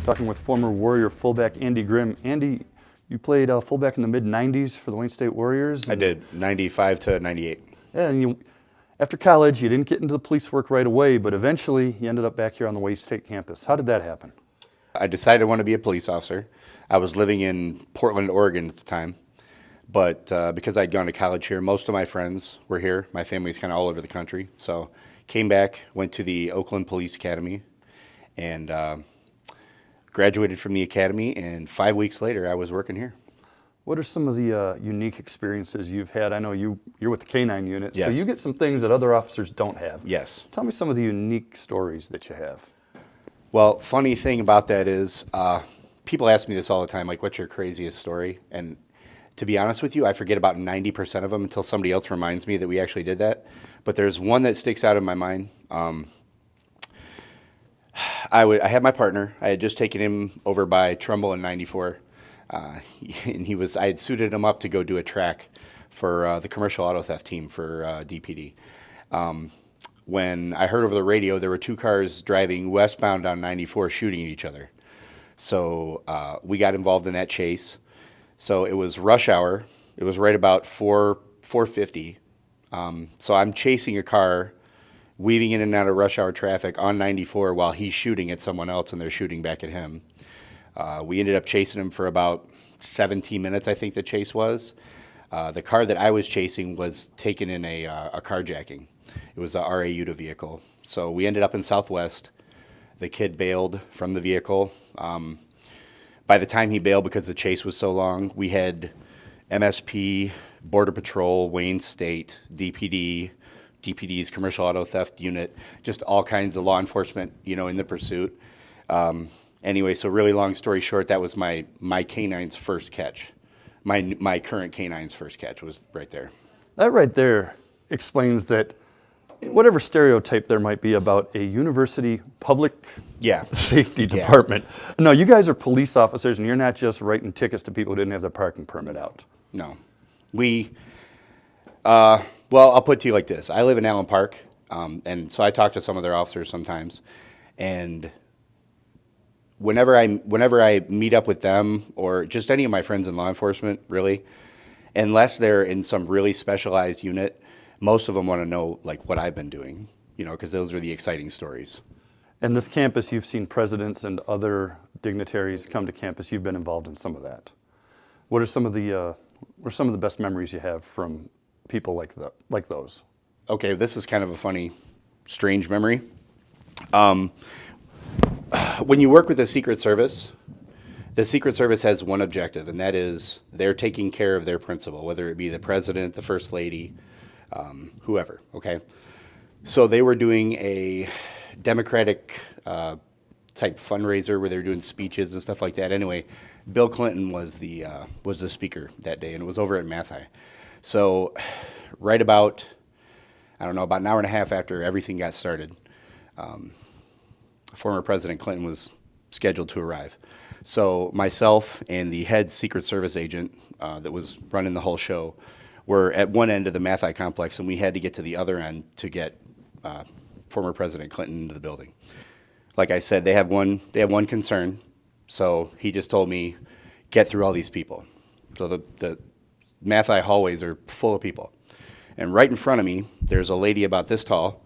Talking with former Warrior fullback Andy Grimm. Andy, you played fullback in the mid-'90s for the Wayne State Warriors. I did, 95 to 98. Yeah, and after college, you didn't get into the police work right away, but eventually you ended up back here on the Wayne State campus. How did that happen? I decided I wanted to be a police officer. I was living in Portland, Oregon at the time, but because I'd gone to college here, most of my friends were here. My family's kind of all over the country, so came back, went to the Oakland Police Academy, and graduated from the academy, and 5 weeks later, I was working here. What are some of the unique experiences you've had? I know you're with the canine unit, Yes. so you get some things that other officers don't have. Yes. Tell me some of the unique stories that you have. Well, funny thing about that is people ask me this all the time, like, what's your craziest story? And to be honest with you, I forget about 90% of them until somebody else reminds me that we actually did that. But there's one that sticks out in my mind. I had my partner. I had just taken him over by Trumbull in 94. And I had suited him up to go do a track for the commercial auto theft team for DPD. When I heard over the radio there were two cars driving westbound on 94 shooting at each other. So we got involved in that chase. So it was rush hour. It was right about 4:50. So I'm chasing a car, weaving in and out of rush hour traffic on 94 while he's shooting at someone else and they're shooting back at him. We ended up chasing him for about 17 minutes, I think the chase was. The car that I was chasing was taken in a carjacking. It was a RA Uta vehicle. So we ended up in Southwest. The kid bailed from the vehicle. By the time he bailed, because the chase was so long, we had MSP, Border Patrol, Wayne State, DPD's commercial auto theft unit, just all kinds of law enforcement, in the pursuit. Anyway, so really long story short, that was my canine's first catch. My current canine's first catch was right there. That right there explains that whatever stereotype there might be about a university public safety department. No, you guys are police officers and you're not just writing tickets to people who didn't have their parking permit out. No. Well, I'll put it to you like this. I live in Allen Park, and so I talk to some of their officers sometimes, and whenever I meet up with them or just any of my friends in law enforcement, really, unless they're in some really specialized unit, most of them want to know like what I've been doing, because those are the exciting stories. And this campus, you've seen presidents and other dignitaries come to campus. You've been involved in some of that. What are some of the best memories you have from people like those? Okay, this is kind of a funny, strange memory. When you work with the Secret Service has one objective, and that is they're taking care of their principal, whether it be the president, the first lady, whoever, okay? So they were doing a Democratic type fundraiser where they were doing speeches and stuff like that. Anyway, Bill Clinton was the speaker that day, and it was over at Mathi. So right about an hour and a half after everything got started, former President Clinton was scheduled to arrive. So myself and the head Secret Service agent that was running the whole show were at one end of the Mathi complex, and we had to get to the other end to get former President Clinton into the building. Like I said, they have one concern, so he just told me, get through all these people. So the Mathi hallways are full of people. And right in front of me, there's a lady about this tall,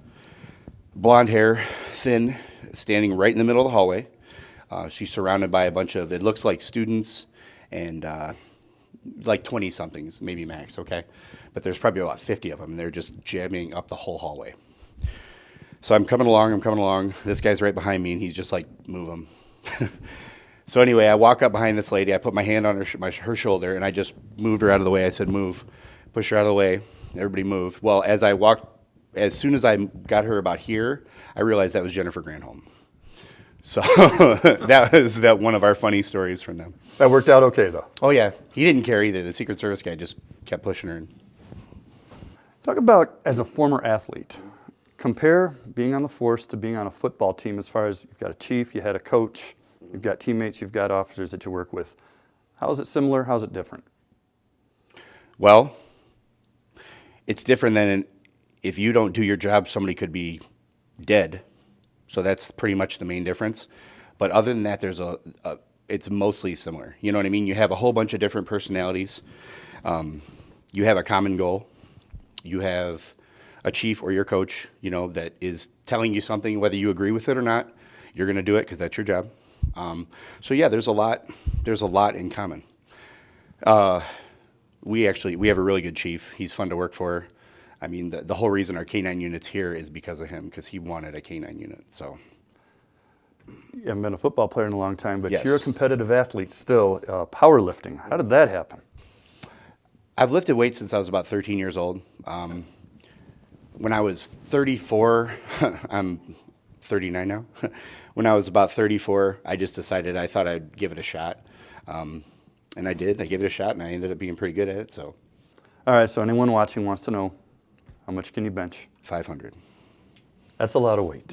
blonde hair, thin, standing right in the middle of the hallway. She's surrounded by a bunch of, it looks like students and like 20-somethings, maybe max, okay? But there's probably about 50 of them, and they're just jamming up the whole hallway. So I'm coming along. This guy's right behind me, and he's just like, move him. So anyway, I walk up behind this lady. I put my hand on her shoulder, and I just moved her out of the way. I said, move. Push her out of the way. Everybody moved. Well, as soon as I got her about here, I realized that was Jennifer Granholm. So that was one of our funny stories from them. That worked out okay, though. Oh, yeah. He didn't care either. The Secret Service guy just kept pushing her. Talk about, as a former athlete, compare being on the force to being on a football team as far as you've got a chief, you had a coach, you've got teammates, you've got officers that you work with. How is it similar? How is it different? Well, it's different than if you don't do your job, somebody could be dead. So that's pretty much the main difference. But other than that, there's it's mostly similar. You know what I mean? You have a whole bunch of different personalities. You have a common goal. You have a chief or your coach, you know, that is telling you something, whether you agree with it or not. You're going to do it because that's your job. So yeah, there's a lot in common. We have a really good chief. He's fun to work for. I mean, the whole reason our canine unit's here is because of him, because he wanted a canine unit. So You haven't been a football player in a long time, but Yes. you're a competitive athlete still. Powerlifting, how did that happen? I've lifted weights since I was about 13 years old. When I was 34, I'm 39 now. When I was about 34, I just decided I thought I'd give it a shot. And I did. I gave it a shot, and I ended up being pretty good at it. So All right, so anyone watching wants to know, how much can you bench? 500. That's a lot of weight.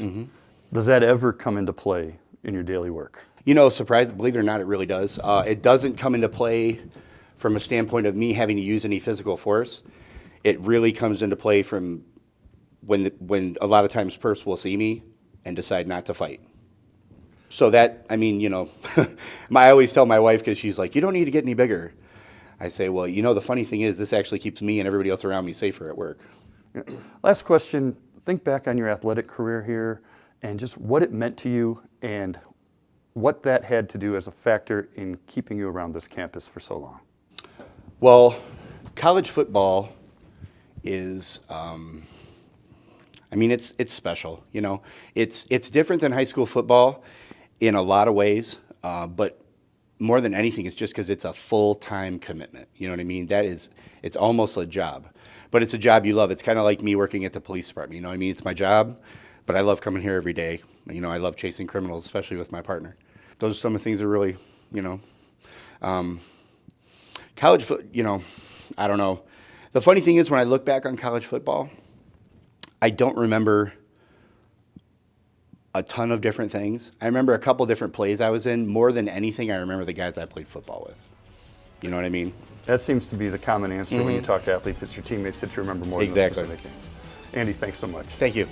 Does that ever come into play in your daily work? You know, believe it or not, it really does. It doesn't come into play from a standpoint of me having to use any physical force. It really comes into play from when a lot of times perps will see me and decide not to fight. So that, I mean, you know, I always tell my wife, because she's like, you don't need to get any bigger. I say, well, you know, the funny thing is this actually keeps me and everybody else around me safer at work. Last question, think back on your athletic career here and just what it meant to you and what that had to do as a factor in keeping you around this campus for so long. Well, college football is, I mean, it's special, you know. It's different than high school football in a lot of ways, but more than anything, it's just because it's a full-time commitment. You know what I mean? It's almost a job, but it's a job you love. It's kind of like me working at the police department. You know what I mean? It's my job, but I love coming here every day. You know, I love chasing criminals, especially with my partner. Those are some of the things that really, you know, college foot. You know, I don't know. The funny thing is, when I look back on college football, I don't remember a ton of different things. I remember a couple different plays I was in. More than anything, I remember the guys I played football with. You know what I mean? That seems to be the common answer when you talk to athletes. It's your teammates that you remember more Exactly. than specific things. Andy, thanks so much. Thank you.